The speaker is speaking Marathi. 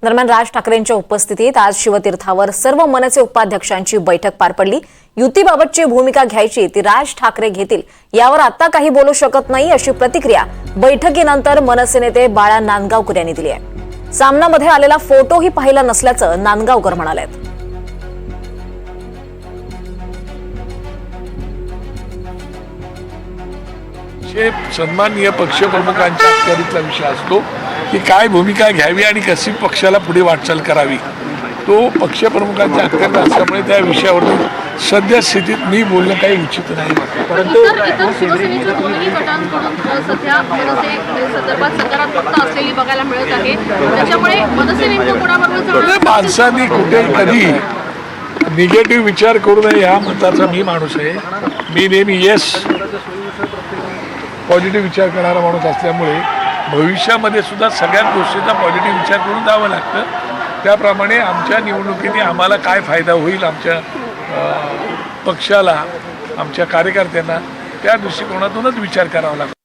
दरम्यान राज ठाकरेंच्या उपस्थितीत आज शिवतीर्थावर सर्व मनसे उपाध्यक्षांची बैठक पार पडली। युतीबाबतची भूमिका घ्यायची ती राज ठाकरे घेतील, यावर आता काही बोलू शकत नाही अशी प्रतिक्रिया बैठकीनंतर मनसे नेते बाळा नांदगावकर यांनी दिली आहे। सामनामध्ये आलेला फोटोही पाहिला नसल्याचं नांदगावकर म्हणाले। सन्माननीय पक्षप्रमुखांच्या अखत्यारीतला विषय असतो की काय भूमिका घ्यावी आणि कशी पक्षाला पुढे वाटचाल करावी। तो पक्षप्रमुखांच्या अखत्यारीत असल्यामुळे त्या विषयावर सध्या स्थितीत मी बोलणं काही उचित नाही। परंतु शिवसेनेच्या दोन्ही गटांकडून सध्या मनसे संदर्भात सकारात्मकता असलेली बघायला मिळत आहे, त्याच्यामुळे मनसे नेमकं कोणाबरोबर जाणार? माणसांनी कुठे कधी निगेटिव्ह विचार करू नये ह्या मताचा मी माणूस आहे। मी नेहमी येस पॉझिटिव्ह विचार करणारा माणूस असल्यामुळे भविष्यामध्ये सुद्धा सगळ्याच गोष्टींचा पॉझिटिव्ह विचार करून जावं लागतं। त्याप्रमाणे आमच्या निवडणुकीने आम्हाला काय फायदा होईल आमच्या पक्षाला, आमच्या कार्यकर्त्यांना, त्या दृष्टिकोनातूनच विचार करावा लागतो।